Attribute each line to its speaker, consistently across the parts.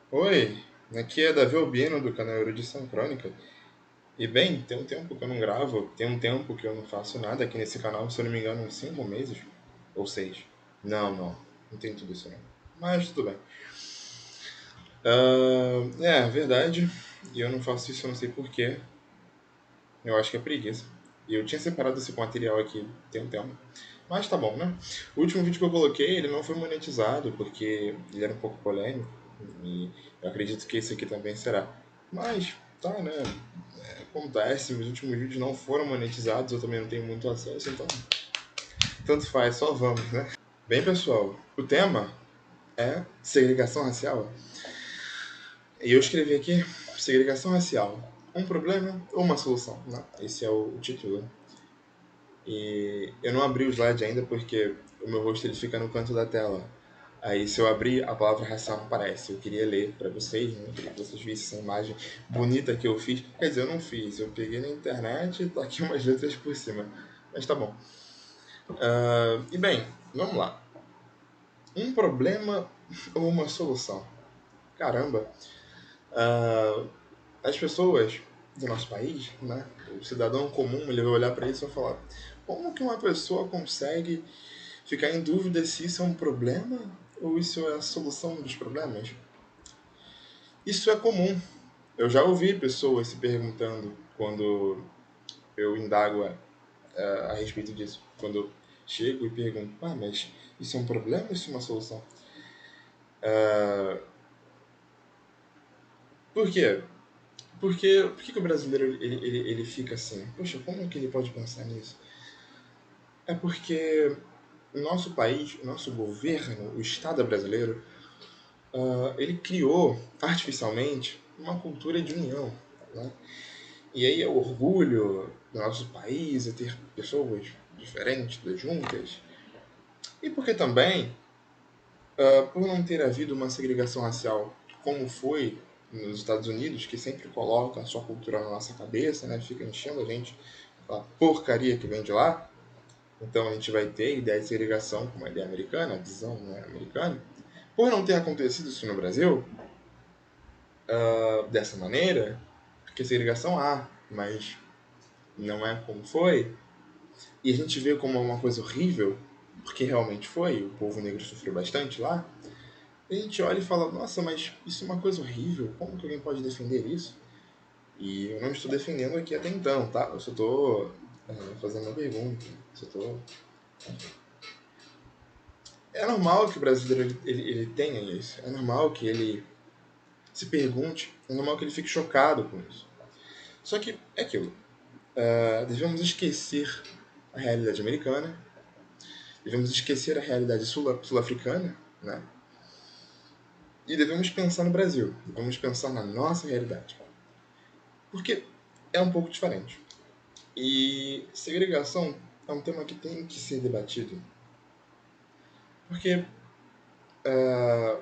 Speaker 1: Oi, aqui é Davi Albino do canal Erudição Crônica. E bem, tem um tempo que eu não gravo, tem um tempo que eu não faço nada aqui nesse canal, se eu não me engano, uns 5 meses ou 6. Não tem tudo isso não. Mas tudo bem. É verdade, e eu não faço isso, eu não sei porquê. Eu acho que é preguiça. E eu tinha separado esse material aqui tem um tempo. Mas tá bom, né? O último vídeo que eu coloquei, ele não foi monetizado, porque ele era um pouco polêmico. E eu acredito que esse aqui também será. Mas, tá, né? Acontece, meus últimos vídeos não foram monetizados, eu também não tenho muito acesso, então tanto faz, só vamos, né? Bem, pessoal, o tema é segregação racial. E eu escrevi aqui segregação racial, um problema ou uma solução, né? Esse é o título. E eu não abri o slide ainda porque o meu rosto ele fica no canto da tela. Aí se eu abrir, a palavra racial não aparece. Eu queria ler para vocês, né? Eu queria que vocês vissem essa imagem bonita que eu fiz. Quer dizer, eu não fiz. Eu peguei na internet e tá aqui umas letras por cima. Mas tá bom. E bem, vamos lá. Um problema ou uma solução? Caramba. Ah, as pessoas do nosso país, né? O cidadão comum, ele vai olhar para isso e vai falar: como que uma pessoa consegue ficar em dúvida se isso é um problema ou isso é a solução dos problemas? Isso é comum. Eu já ouvi pessoas se perguntando quando eu indago a respeito disso. Quando eu chego e pergunto, mas isso é um problema ou isso é uma solução? Por quê? Por que o brasileiro ele fica assim? Poxa, como é que ele pode pensar nisso? É porque o nosso país, o nosso governo, o Estado brasileiro, ele criou artificialmente uma cultura de união. Né? E aí é o orgulho do nosso país é ter pessoas diferentes, juntas. E porque também, por não ter havido uma segregação racial como foi nos Estados Unidos, que sempre coloca a sua cultura na nossa cabeça, né? Fica enchendo a gente com a porcaria que vem de lá. Então a gente vai ter a ideia de segregação como a ideia americana, a visão, né, americana. Por não ter acontecido isso no Brasil, dessa maneira, porque segregação há, mas não é como foi, e a gente vê como uma coisa horrível, porque realmente foi, o povo negro sofreu bastante lá, a gente olha e fala, nossa, mas isso é uma coisa horrível, como que alguém pode defender isso? E eu não estou defendendo aqui até então, tá? Eu só estou fazendo uma pergunta, só tô... É normal que o brasileiro ele tenha isso, é normal que ele se pergunte, é normal que ele fique chocado com isso. Só que é aquilo, devemos esquecer a realidade americana, devemos esquecer a realidade sul-africana, né? E devemos pensar no Brasil, devemos pensar na nossa realidade. Porque é um pouco diferente. E segregação é um tema que tem que ser debatido. Porque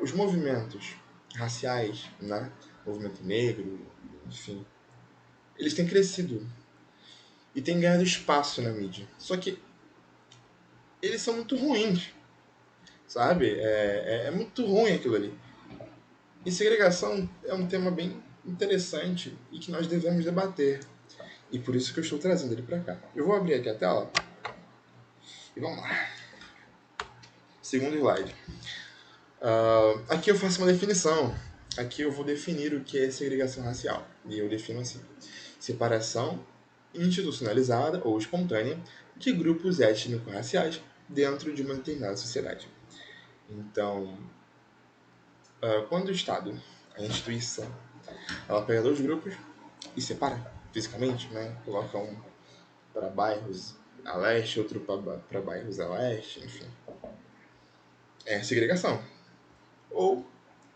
Speaker 1: os movimentos raciais, né? Movimento negro, enfim, eles têm crescido e têm ganhado espaço na mídia. Só que eles são muito ruins, sabe? É muito ruim aquilo ali. E segregação é um tema bem interessante e que nós devemos debater. E por isso que eu estou trazendo ele para cá. Eu vou abrir aqui a tela e vamos lá. Segundo slide. Aqui eu faço uma definição. Aqui eu vou definir o que é segregação racial. E eu defino assim: separação institucionalizada ou espontânea de grupos étnico-raciais dentro de uma determinada sociedade. Então, quando o Estado, a instituição, ela pega dois grupos e separa fisicamente, né? Coloca um para bairros a leste, outro para bairros a leste, enfim. É segregação. Ou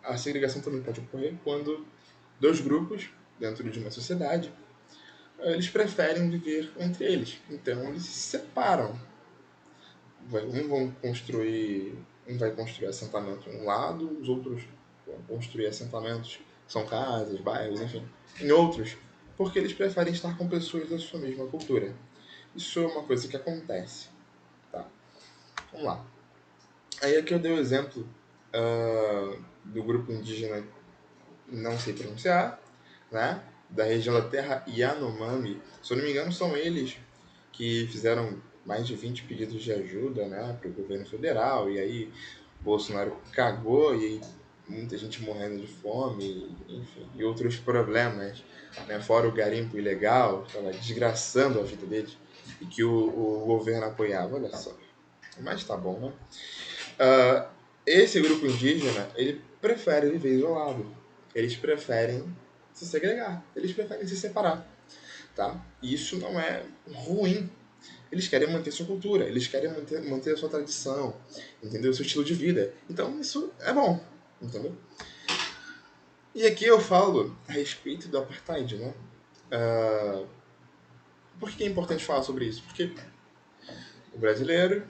Speaker 1: a segregação também pode ocorrer quando dois grupos, dentro de uma sociedade, eles preferem viver entre eles. Então eles se separam. Um vai construir assentamento em um lado, os outros vão construir assentamentos, são casas, bairros, enfim, em outros, porque eles preferem estar com pessoas da sua mesma cultura. Isso é uma coisa que acontece. Tá? Vamos lá. Aí aqui eu dei o exemplo do grupo indígena não sei pronunciar, né? Da região da terra Yanomami. Se eu não me engano, são eles que fizeram mais de 20 pedidos de ajuda, né, para o governo federal. E aí Bolsonaro cagou e aí muita gente morrendo de fome, enfim, e outros problemas, né, fora o garimpo ilegal, que estava desgraçando a vida deles e que o governo apoiava, olha só. Mas tá bom, né? Ah, esse grupo indígena, ele prefere viver isolado. Eles preferem se segregar, eles preferem se separar, tá? E isso não é ruim. Eles querem manter sua cultura, eles querem manter a sua tradição, entendeu? O seu estilo de vida. Então isso é bom, entendeu? E aqui eu falo a respeito do apartheid, né? Ah, por que é importante falar sobre isso? Porque o brasileiro,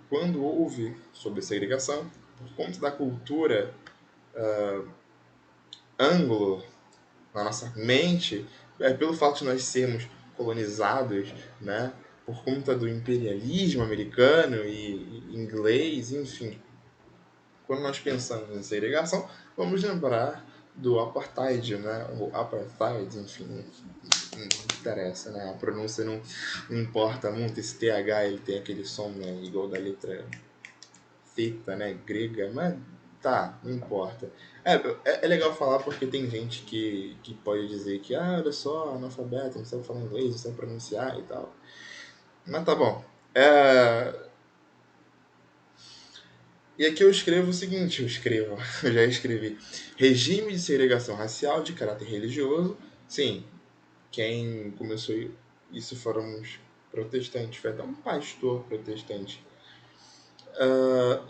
Speaker 1: quando ouve sobre segregação, por conta da cultura anglo na nossa mente, pelo fato de nós sermos colonizados, né, por conta do imperialismo americano e inglês, enfim. Quando nós pensamos em segregação, vamos lembrar do apartheid, né? O apartheid, enfim, não interessa, né? A pronúncia não importa muito. Esse TH ele tem aquele som, né, igual da letra theta, né, grega, mas tá, não importa. É legal falar porque tem gente que pode dizer que, olha só, analfabeto, não sabe falar inglês, não sabe pronunciar e tal. Mas tá bom. E aqui eu escrevo o seguinte, eu já escrevi. Regime de segregação racial de caráter religioso. Sim, quem começou isso foram os protestantes, foi até um pastor protestante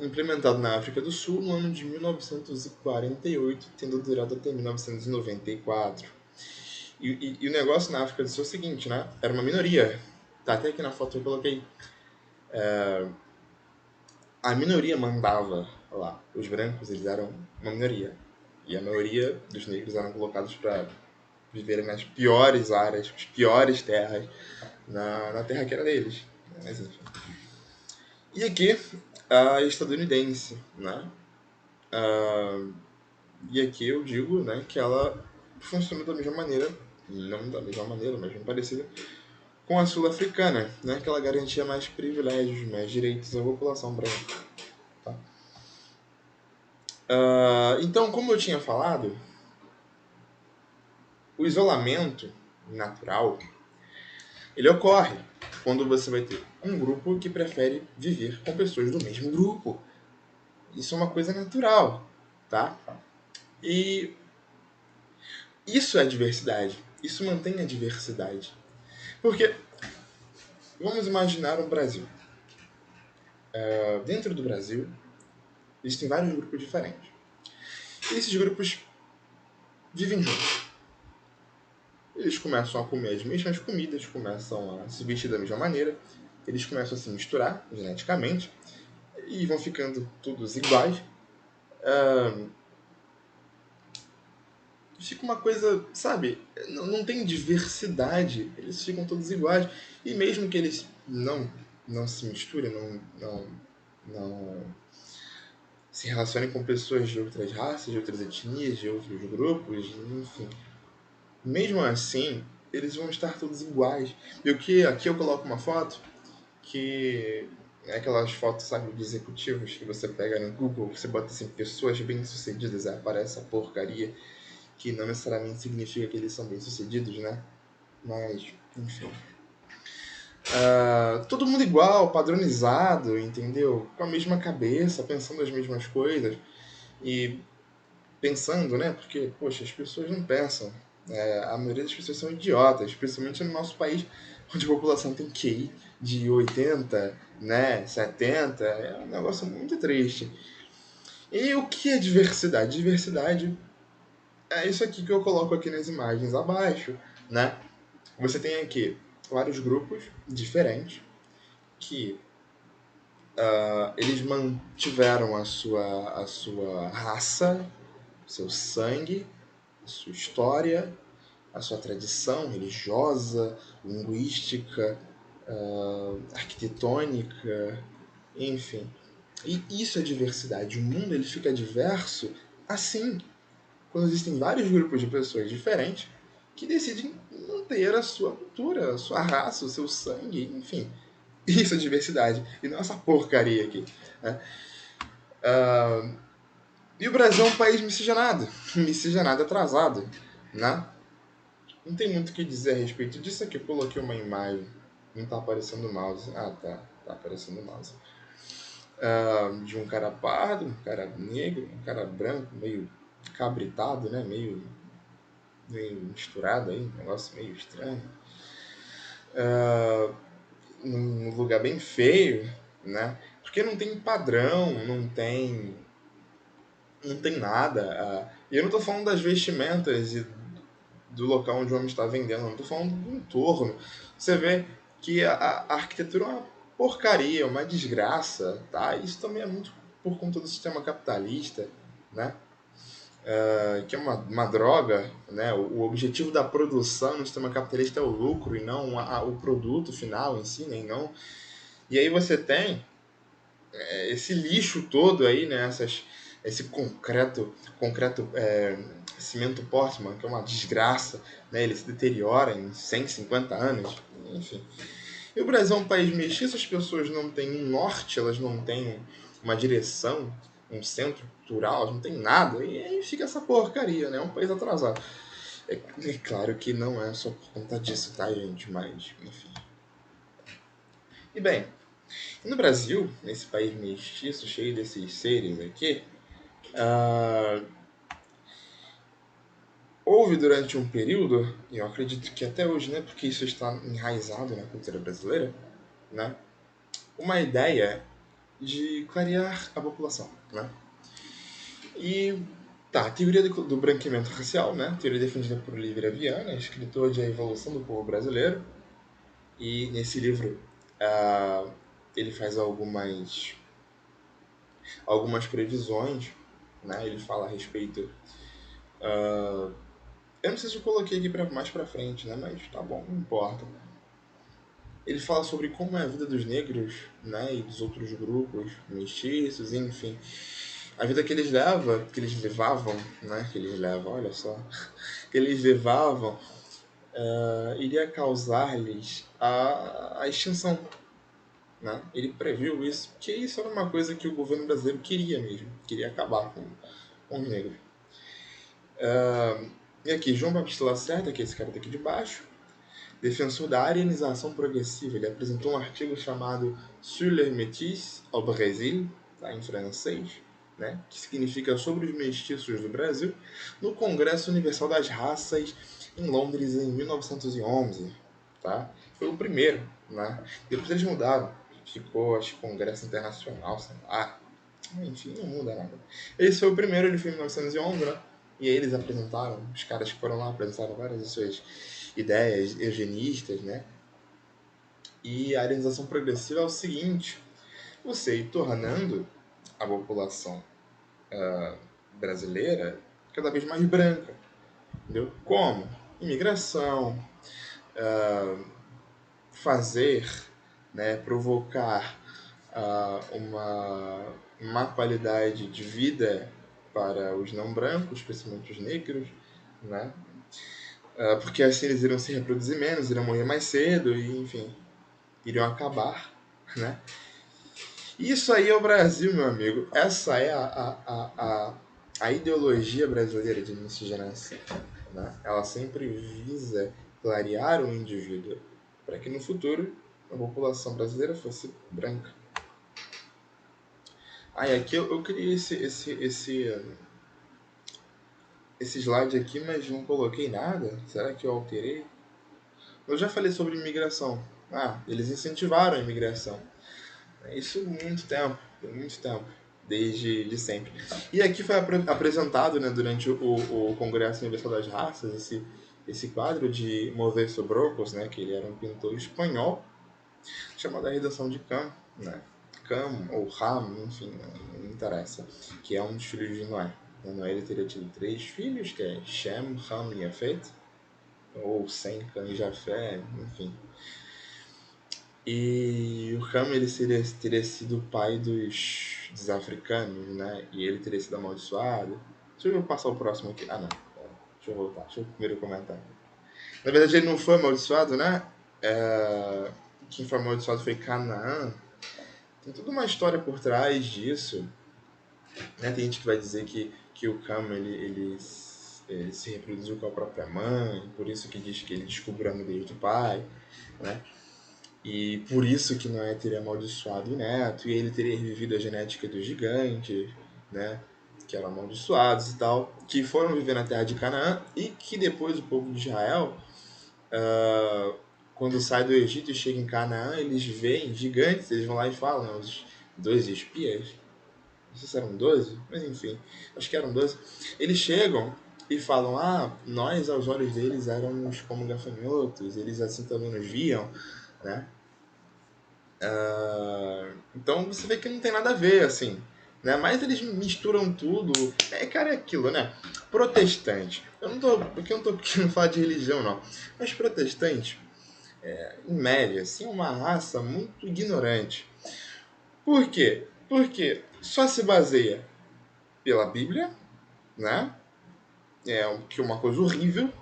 Speaker 1: implementado na África do Sul no ano de 1948, tendo durado até 1994. E o negócio na África do Sul é o seguinte, né? Era uma minoria. Tá até aqui na foto que eu coloquei. A minoria mandava lá. Os brancos, eles eram uma minoria. E a maioria dos negros eram colocados para viverem nas piores áreas, as piores terras, na terra que era deles. Mas enfim. E aqui, a estadunidense, né? E aqui eu digo, né, que ela funciona da mesma maneira, não da mesma maneira, mas bem parecida, com a sul-africana, né, que ela garantia mais privilégios, mais direitos à população branca. Tá? Então, como eu tinha falado, o isolamento natural, ele ocorre quando você vai ter um grupo que prefere viver com pessoas do mesmo grupo. Isso é uma coisa natural, tá? E isso é diversidade. Isso mantém a diversidade. Porque vamos imaginar um Brasil. Dentro do Brasil, existem vários grupos diferentes. E esses grupos vivem juntos. Eles começam a comer as mesmas comidas, começam a se vestir da mesma maneira, eles começam a se misturar geneticamente e vão ficando todos iguais. Fica uma coisa, sabe? Não tem diversidade, eles ficam todos iguais. E mesmo que eles não se misturem, não se relacionem com pessoas de outras raças, de outras etnias, de outros grupos, enfim. Mesmo assim, eles vão estar todos iguais. E o que aqui eu coloco uma foto que é aquelas fotos, sabe, de executivos que você pega no Google, você bota assim pessoas bem-sucedidas, aí aparece a porcaria que não necessariamente significa que eles são bem-sucedidos, né? Mas, enfim. Todo mundo igual, padronizado, entendeu? Com a mesma cabeça, pensando as mesmas coisas. E pensando, né? Porque, poxa, as pessoas não pensam. A maioria das pessoas são idiotas, principalmente no nosso país, onde a população tem QI de 80, né, 70, é um negócio muito triste. E o que é diversidade? Diversidade é isso aqui que eu coloco aqui nas imagens abaixo, né? Você tem aqui vários grupos diferentes que eles mantiveram a sua raça, seu sangue, a sua história, a sua tradição religiosa, linguística, arquitetônica, enfim. E isso é diversidade. O mundo ele fica diverso assim. quando existem vários grupos de pessoas diferentes que decidem manter a sua cultura, a sua raça, o seu sangue, enfim. Isso é diversidade. E não essa porcaria aqui. Né? E o Brasil é um país miscigenado. Miscigenado atrasado. Né? Não tem muito o que dizer a respeito disso. Aqui eu coloquei uma imagem. Não tá aparecendo o mouse. Ah, tá. Tá aparecendo o mouse. De um cara pardo, um cara negro, um cara branco, meio cabritado, né? Meio misturado aí, um negócio meio estranho. Num lugar bem feio, né? Porque não tem padrão, não tem nada. E eu não tô falando das vestimentas e do local onde o homem está vendendo, não tô falando do entorno. Você vê que a arquitetura é uma porcaria, uma desgraça, tá? Isso também é muito por conta do sistema capitalista, né? Que é uma droga, né? O objetivo da produção no sistema capitalista é o lucro e não o produto final em si, nem não. E aí você tem esse lixo todo aí, né? Esse concreto cimento Portman, que é uma desgraça, né? Ele se deteriora em 150 anos, enfim. E o Brasil é um país mestiço, as pessoas não têm um norte, elas não têm uma direção, um centro cultural, elas não têm nada, e aí fica essa porcaria, né? É um país atrasado. É claro que não é só por conta disso, tá, gente? Mas, enfim. E bem, no Brasil, nesse país mestiço, cheio desses seres aqui, ah, houve durante um período, e eu acredito que até hoje, né, porque isso está enraizado na cultura brasileira, né, uma ideia de clarear a população, né? E tá, a teoria do branqueamento racial, né, teoria defendida por Olivera Viana, escritor de A Evolução do Povo Brasileiro, e nesse livro ele faz algumas previsões, né? Ele fala a respeito. Eu não sei se eu coloquei aqui mais pra frente, né? Mas tá bom, não importa. Ele fala sobre como é a vida dos negros, né? E dos outros grupos, mestiços, enfim. A vida que eles levavam, né? Que eles levam, olha só. Que eles levavam iria causar-lhes a extinção. Né? Ele previu isso, porque isso era uma coisa que o governo brasileiro queria mesmo. Queria acabar com os negros. E aqui, João Baptista Lacerda, que é esse cara daqui de baixo, defensor da arianização progressiva. Ele apresentou um artigo chamado Sur les métis au Brésil, tá, em francês, né, que significa sobre os mestiços do Brasil, no Congresso Universal das Raças, em Londres, em 1911. Tá? Foi o primeiro. Né? Depois eles mudaram. Ficou, acho, Congresso Internacional, sei lá. Enfim, não muda nada. Esse foi o primeiro, ele foi em 1911, né? E aí eles apresentaram, os caras que foram lá apresentaram várias de suas ideias eugenistas, né? E a arianização progressiva é o seguinte: você ir tornando a população brasileira cada vez mais branca, entendeu? Como? Imigração, fazer, né, provocar uma má qualidade de vida para os não brancos, especialmente os negros, né? Porque assim eles iriam se reproduzir menos, iriam morrer mais cedo e, enfim, iriam acabar, né? Isso aí é o Brasil, meu amigo. Essa é a ideologia brasileira de miscigenação. Né? Ela sempre visa clarear o indivíduo para que no futuro a população brasileira fosse branca. E aqui eu criei esse slide aqui, mas não coloquei nada. Será que eu alterei? Eu já falei sobre imigração. Eles incentivaram a imigração. Isso muito tempo, desde de sempre. E aqui foi apresentado, né, durante o Congresso Universal das Raças, esse quadro de Modesto Brocos, né, que ele era um pintor espanhol, chamado A Redenção de Cam, né? Cam ou Ram, enfim, não interessa, que é um dos filhos de Noé. Noé ele teria tido 3 filhos, que é Shem, Ham e Yafet, ou Sem, Cam e Jafé, enfim. E o Ham ele teria sido o pai dos africanos, né? E ele teria sido amaldiçoado. Deixa eu passar o próximo aqui. Ah, não. Deixa eu voltar. Deixa eu primeiro comentar. Na verdade, ele não foi amaldiçoado, né? Quem foi amaldiçoado foi Canaã. Tem toda uma história por trás disso. Né? Tem gente que vai dizer que o Cam ele se reproduziu com a própria mãe, por isso que diz que ele descobriu a nudez do pai, né? E por isso que Noé teria amaldiçoado o neto, e ele teria revivido a genética dos gigantes, né? Que eram amaldiçoados e tal, que foram viver na terra de Canaã, e que depois o povo de Israel, quando sai do Egito e chega em Canaã, eles veem gigantes, eles vão lá e falam, né, os 12 espias, não sei se eram 12, mas enfim, acho que eram 12. Eles chegam e falam, nós aos olhos deles éramos como gafanhotos, eles assim também nos viam, né? Então você vê que não tem nada a ver, assim, né? Mas eles misturam tudo. Cara, é aquilo, né? Protestante. Porque eu não tô querendo falar de religião, não. Mas protestante, em média, assim, é uma raça muito ignorante. Por quê? Porque só se baseia pela Bíblia, né? Que é uma coisa horrível,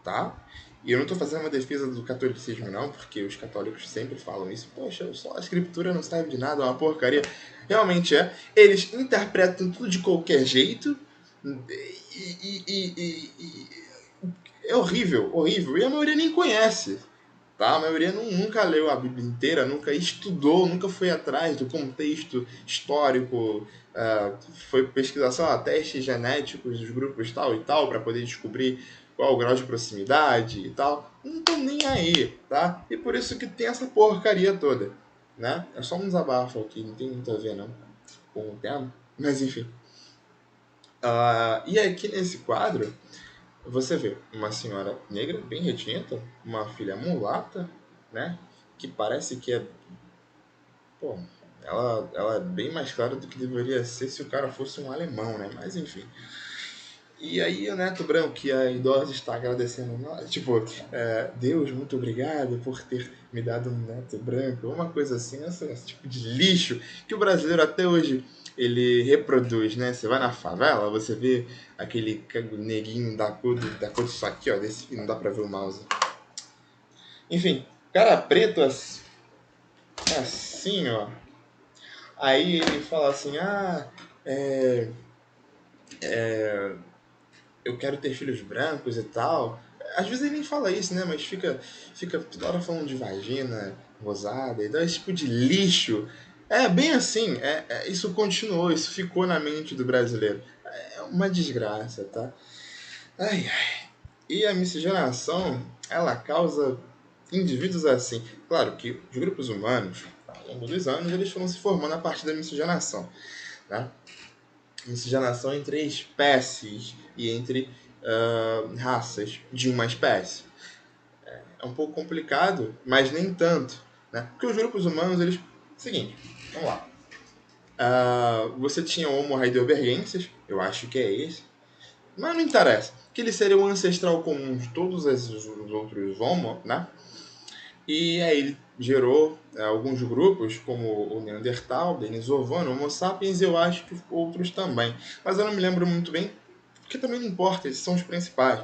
Speaker 1: tá? E eu não estou fazendo uma defesa do catolicismo, não, porque os católicos sempre falam isso. Poxa, só a escritura não serve de nada, é uma porcaria. Realmente é. Eles interpretam tudo de qualquer jeito. E é horrível, horrível. E a maioria nem conhece. Tá? A maioria nunca leu a Bíblia inteira, nunca estudou, nunca foi atrás do contexto histórico, foi pesquisar testes genéticos dos grupos tal e tal, para poder descobrir qual o grau de proximidade e tal. Não estão nem aí, tá? E por isso que tem essa porcaria toda, né? É só um desabafo aqui, não tem muito a ver não com o tema, mas enfim. E aqui nesse quadro, você vê uma senhora negra, bem retinta, uma filha mulata, né? Que parece que é. Pô, ela é bem mais clara do que deveria ser se o cara fosse um alemão, né? Mas enfim. E aí o neto branco, que a idosa está agradecendo, tipo, Deus, muito obrigado por ter me dado um neto branco, uma coisa assim, esse tipo de lixo que o brasileiro até hoje ele reproduz, né? Você vai na favela, você vê aquele neguinho da cor disso aqui, ó, desse não dá pra ver o mouse. Enfim, cara preto assim, ó. Aí ele fala assim, é, eu quero ter filhos brancos e tal. Às vezes ele nem fala isso, né? Mas fica toda hora falando de vagina rosada e dá esse tipo de lixo. É bem assim, isso continuou, isso ficou na mente do brasileiro. É uma desgraça, tá? Ai, ai. E a miscigenação, ela causa indivíduos assim. Claro que os grupos humanos, ao longo dos anos, eles foram se formando a partir da miscigenação, né? Miscigenação entre espécies e entre raças de uma espécie. É um pouco complicado, mas nem tanto, né? Porque os grupos humanos, eles... Seguinte, vamos lá. Você tinha o Homo heidelbergensis, eu acho que é esse, mas não interessa, que ele seria o ancestral comum de todos os outros Homo, né? E aí ele gerou alguns grupos, como o Neandertal, Denisovano, Homo sapiens, e eu acho que outros também. Mas eu não me lembro muito bem, porque também não importa, esses são os principais.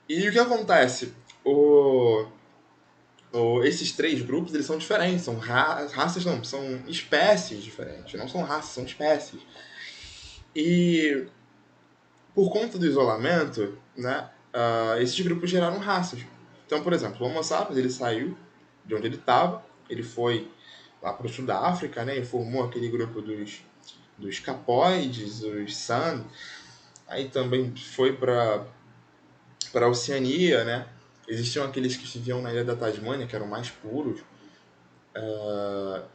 Speaker 1: E o que acontece? Esses três grupos, eles são diferentes, são raças, não, são espécies diferentes, não são raças, são espécies. E por conta do isolamento, né, esses grupos geraram raças. Então, por exemplo, o Homo sapiens, ele saiu de onde ele estava, ele foi lá para o sul da África, né, e formou aquele grupo dos capoides, os San, aí também foi para a Oceania, né, existiam aqueles que viviam na ilha da Tasmânia, que eram mais puros,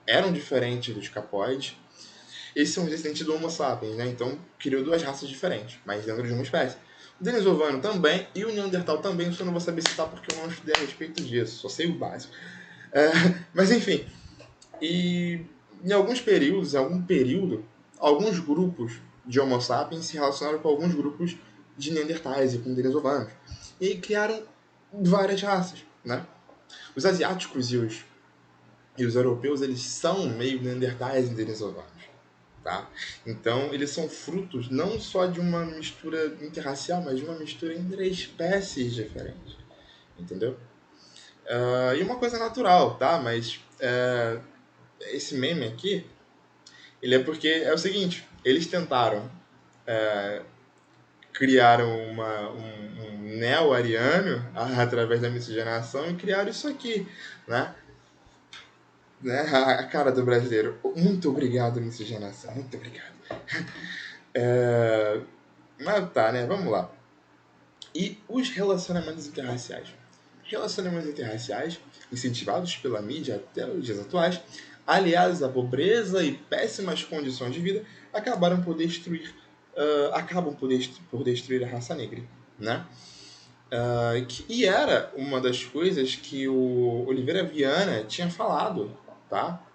Speaker 1: eram diferentes dos capoides. Esses são os descendentes do Homo sapiens, né? Então criou duas raças diferentes, mas dentro de uma espécie. O Denisovano também e o Neandertal também, isso eu não vou saber citar porque eu não estudei a respeito disso, só sei o básico. Mas enfim, e em alguns períodos, alguns grupos de Homo sapiens se relacionaram com alguns grupos de Neandertais e com Denisovanos. E aí criaram várias raças, né? Os asiáticos e os europeus, eles são meio Neandertais e Denisovanos. tá? Então, eles são frutos não só de uma mistura interracial, mas de uma mistura entre espécies diferentes, entendeu? E uma coisa natural, tá? Mas esse meme aqui, ele é porque é o seguinte, eles tentaram criar um neo-ariano através da miscigenação e criaram isso aqui, né? A cara do brasileiro. Muito obrigado, miscigenação. Muito obrigado. Mas tá, né? Vamos lá. E os relacionamentos interraciais? Relacionamentos interraciais, incentivados pela mídia até os dias atuais, aliados à pobreza e péssimas condições de vida, acabam por destruir a raça negra, né? E era uma das coisas que o Oliveira Viana tinha falado, tá?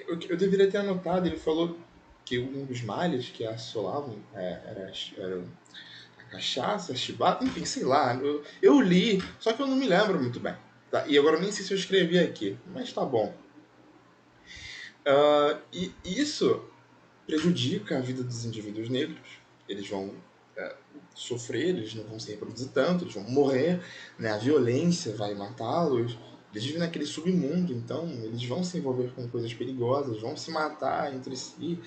Speaker 1: Eu deveria ter anotado, ele falou que um dos males que assolavam era a cachaça, a chibata, enfim, sei lá. Eu li, só que eu não me lembro muito bem. Tá? E agora eu nem sei se eu escrevi aqui, mas tá bom. E isso prejudica a vida dos indivíduos negros. Eles vão sofrer, eles não vão se reproduzir tanto, eles vão morrer, né? A violência vai matá-los. Eles vivem naquele submundo, então eles vão se envolver com coisas perigosas, vão se matar entre si.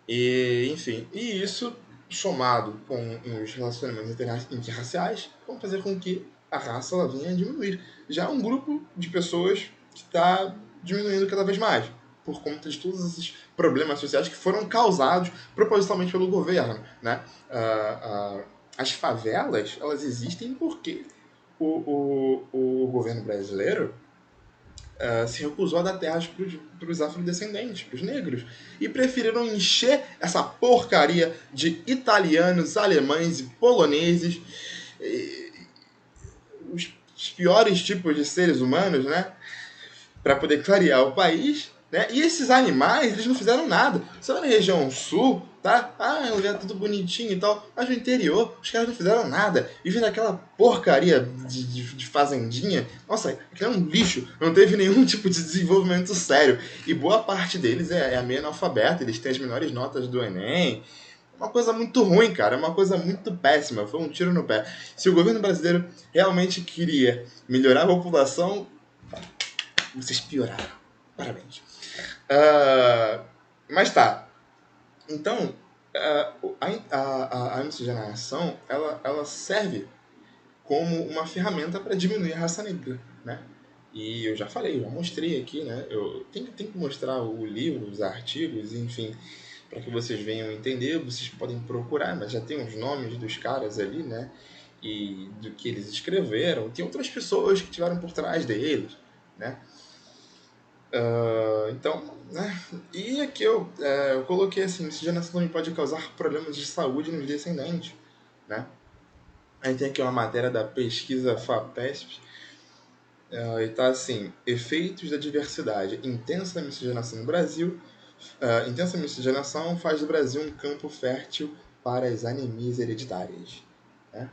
Speaker 1: E, enfim, e isso somado com os relacionamentos interraciais vão fazer com que a raça ela venha a diminuir. Já é um grupo de pessoas que está diminuindo cada vez mais por conta de todos esses problemas sociais que foram causados propositalmente pelo governo, né? As favelas elas existem porque o governo brasileiro se recusou a dar terras para os afrodescendentes, para os negros, e preferiram encher essa porcaria de italianos, alemães e poloneses, os piores tipos de seres humanos, né, para poder clarear o país, né? E esses animais, eles não fizeram nada. Só na região sul, tá? O lugar tudo bonitinho e tal. Mas no interior, os caras não fizeram nada. Vivem naquela porcaria de fazendinha. Nossa, aquilo é um lixo. Não teve nenhum tipo de desenvolvimento sério. E boa parte deles é meio analfabeta. Eles têm as menores notas do Enem. Uma coisa muito ruim, cara. É uma coisa muito péssima. Foi um tiro no pé. Se o governo brasileiro realmente queria melhorar a população, vocês pioraram. Parabéns. Mas tá. Então, a miscigenação, ela serve como uma ferramenta para diminuir a raça negra, né? E eu já falei, já mostrei aqui, né? Eu tenho que mostrar o livro, os artigos, enfim, para que vocês venham entender. Vocês podem procurar, mas já tem os nomes dos caras ali, né? E do que eles escreveram. Tem outras pessoas que estiveram por trás deles, né? Então, né? E aqui eu coloquei assim, miscigenação também pode causar problemas de saúde nos descendentes, né? A gente tem aqui uma matéria da pesquisa FAPESP, e tá assim, efeitos da diversidade, intensa miscigenação no Brasil, intensa miscigenação faz do Brasil um campo fértil para as anemias hereditárias, né?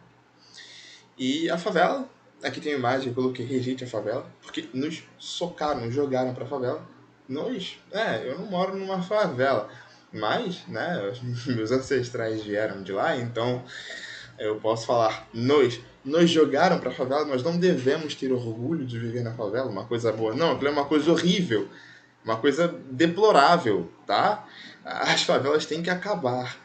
Speaker 1: E a favela, aqui tem uma imagem, eu coloquei rejeite a favela, porque nos socaram, nos jogaram pra favela. Eu não moro numa favela, mas, né, meus ancestrais vieram de lá, então eu posso falar, nos jogaram pra favela, nós não devemos ter orgulho de viver na favela, uma coisa boa. Não, aquilo é uma coisa horrível, uma coisa deplorável, tá? As favelas têm que acabar.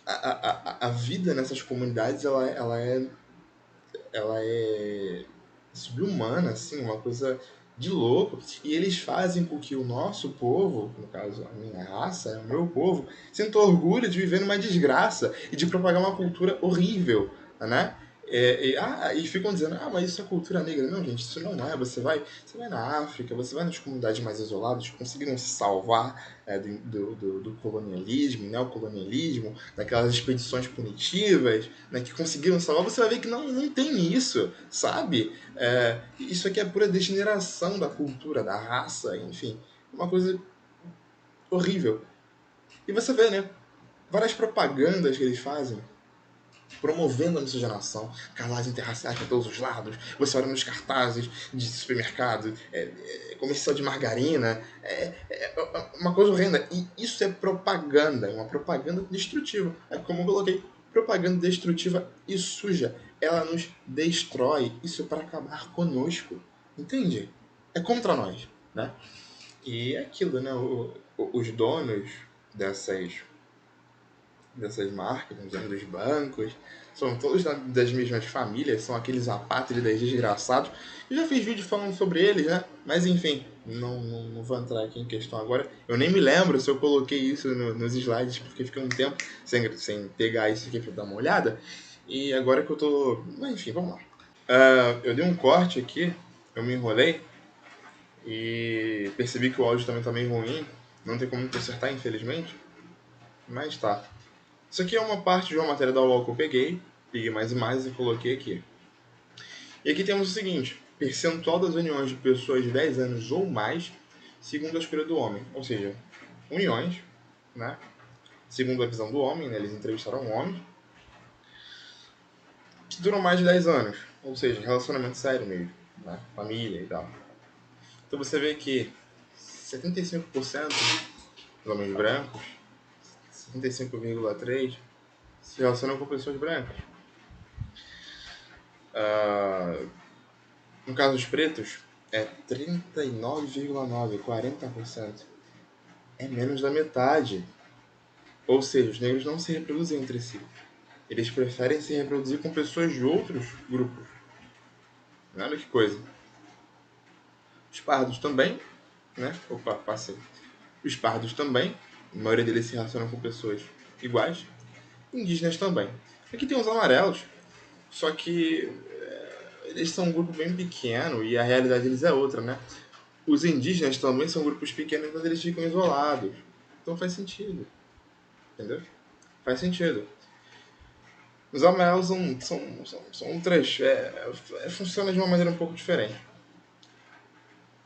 Speaker 1: A vida nessas comunidades ela é subhumana, assim, uma coisa de louco. E eles fazem com que o nosso povo, no caso a minha raça, o meu povo, sinta orgulho de viver numa desgraça e de propagar uma cultura horrível, né? E ficam dizendo, mas isso é cultura negra. Não, gente, isso não é. Você vai na África, você vai nas comunidades mais isoladas, conseguiram se salvar do colonialismo, neocolonialismo, daquelas expedições punitivas, né, que conseguiram salvar, você vai ver que não tem isso, sabe? Isso aqui é pura degeneração da cultura, da raça, enfim. Uma coisa horrível. E você vê, né? Várias propagandas que eles fazem promovendo a miscigenação, casais interraciais para todos os lados. Você olha nos cartazes de supermercado, comercial de margarina, uma coisa horrenda. E isso é propaganda, uma propaganda destrutiva. É como eu coloquei, propaganda destrutiva e suja. Ela nos destrói. Isso é para acabar conosco. Entende? É contra nós, né? E é aquilo, né? Os donos dessas marcas, os donos dos bancos, são todos das mesmas famílias, são aqueles apátridas desgraçados. Eu já fiz vídeo falando sobre eles, né? Mas enfim, não vou entrar aqui em questão agora. Eu nem me lembro se eu coloquei isso nos slides, porque fiquei um tempo sem pegar isso aqui pra dar uma olhada. E agora que eu tô. Enfim, vamos lá. Eu dei um corte aqui, eu me enrolei e percebi que o áudio também tá meio ruim. Não tem como consertar, infelizmente. Mas tá. Isso aqui é uma parte de uma matéria da UOL que eu peguei mais imagens e coloquei aqui. E aqui temos o seguinte: percentual das uniões de pessoas de 10 anos ou mais, segundo a escolha do homem. Ou seja, uniões, né? Segundo a visão do homem, né? Eles entrevistaram homens que duram mais de 10 anos. Ou seja, relacionamento sério mesmo, né? Família e tal. Então você vê que 75% dos homens brancos, 75,3% se relacionam com pessoas brancas. No caso dos pretos, é 39,9%, 40%. É menos da metade. Ou seja, os negros não se reproduzem entre si. Eles preferem se reproduzir com pessoas de outros grupos. Olha que coisa. Os pardos também, né? Opa, passei. Os pardos também. A maioria deles se relacionam com pessoas iguais. Indígenas também. Aqui tem os amarelos. Só que eles são um grupo bem pequeno e a realidade deles é outra, né? Os indígenas também são grupos pequenos, mas eles ficam isolados. Então faz sentido. Entendeu? Faz sentido. Os amarelos são outras. Funciona de uma maneira um pouco diferente.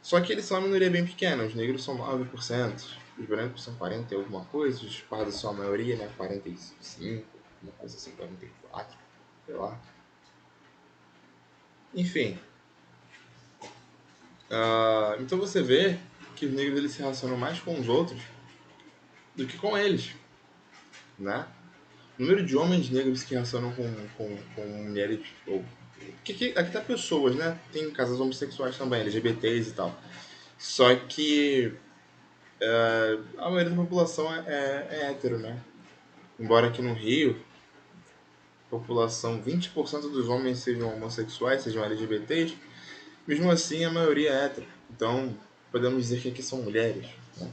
Speaker 1: Só que eles são uma minoria bem pequena. Os negros são 9%, os brancos são 40% e alguma coisa, os pardos são a maioria, né? 45%, uma coisa assim, 44%, sei lá. Enfim. Então você vê que os negros eles se relacionam mais com os outros do que com eles, né? O número de homens negros que relacionam com mulheres. Aqui tá pessoas, né? Tem casais homossexuais também, LGBTs e tal. Só que a maioria da população é hétero, né? Embora aqui no Rio, a população, 20% dos homens sejam homossexuais, sejam LGBTs, mesmo assim a maioria é hétero. Então, podemos dizer que aqui são mulheres, né?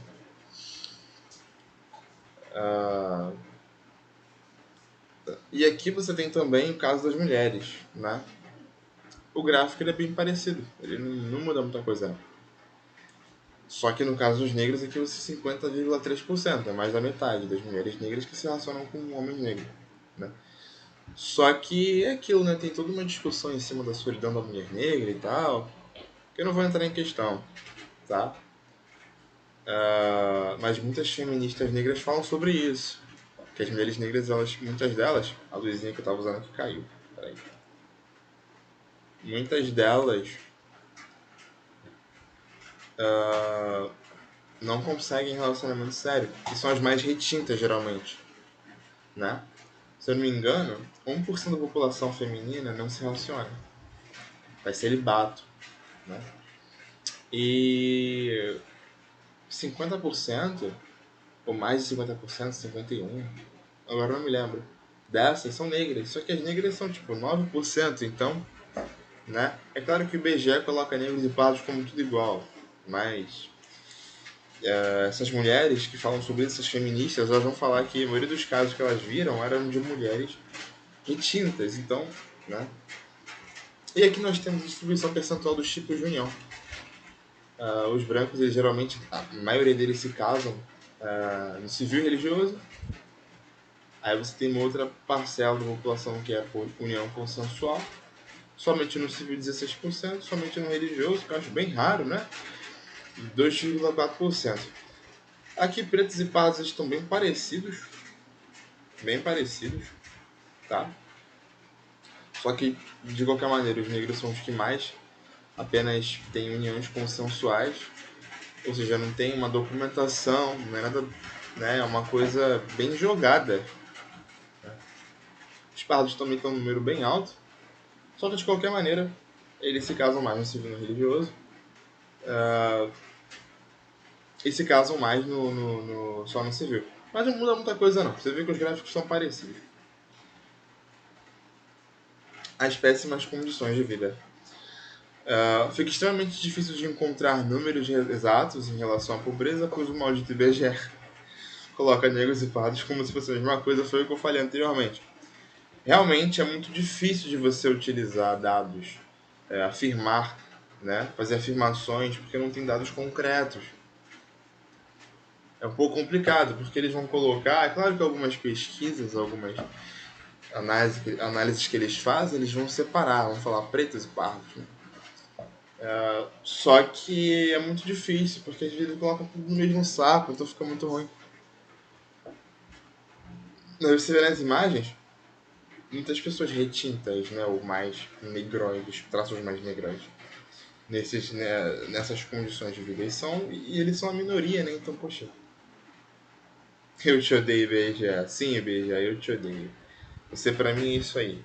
Speaker 1: E aqui você tem também o caso das mulheres, né? O gráfico ele é bem parecido, ele não muda muita coisa. Só que no caso dos negros aqui você 50,3%, é mais da metade das mulheres negras que se relacionam com homens negros, né? Só que é aquilo, né? Tem toda uma discussão em cima da solidão da mulher negra e tal, que eu não vou entrar em questão, tá? Mas muitas feministas negras falam sobre isso. Que as mulheres negras, muitas delas, a luzinha que eu tava usando aqui caiu. Peraí. Muitas delas não conseguem relacionamento sério, que são as mais retintas geralmente, né? Se eu não me engano, 1% da população feminina não se relaciona. Vai celibato, né? E 50%, ou mais de 50%, 51%, agora não me lembro, dessas são negras. Só que as negras são tipo 9%, então, né? É claro que o IBGE coloca negros e pardos como tudo igual, mas essas mulheres que falam sobre isso, essas feministas, elas vão falar que a maioria dos casos que elas viram eram de mulheres retintas, então, né? E aqui nós temos a distribuição percentual dos tipos de união. Os brancos, eles geralmente, a maioria deles se casam no civil e religioso. Aí você tem uma outra parcela da população que é por união consensual. Somente no civil 16%, somente no religioso, que eu acho bem raro, né? 2,4%. Aqui pretos e pardos estão bem parecidos, tá? Só que, de qualquer maneira, os negros são os que mais apenas têm uniões consensuais, ou seja, não tem uma documentação, não é nada, né, é uma coisa bem jogada. Os pardos também têm um número bem alto, só que de qualquer maneira, eles se casam mais no civil e no religioso, e se casam mais só no civil. Mas não muda muita coisa não, você vê que os gráficos são parecidos. As péssimas condições de vida. Fica extremamente difícil de encontrar números exatos em relação à pobreza, pois o maldito IBGE coloca negros e pardos como se fosse a mesma coisa, foi o que eu falei anteriormente. Realmente é muito difícil de você utilizar dados, afirmar, né, fazer afirmações, porque não tem dados concretos. É um pouco complicado, porque eles vão colocar, é claro que algumas pesquisas, algumas análises que eles fazem, eles vão separar, vão falar pretos e pardos, né? Só que é muito difícil, porque às vezes eles colocam tudo no mesmo saco, então fica muito ruim. Você vê nas imagens, muitas pessoas retintas, né, ou mais negroides, traços mais negroides, nessas condições de vida. E eles são a minoria, né? Então, poxa, eu te odeio, BGA. Sim, BGA, eu te odeio. Você pra mim é isso aí.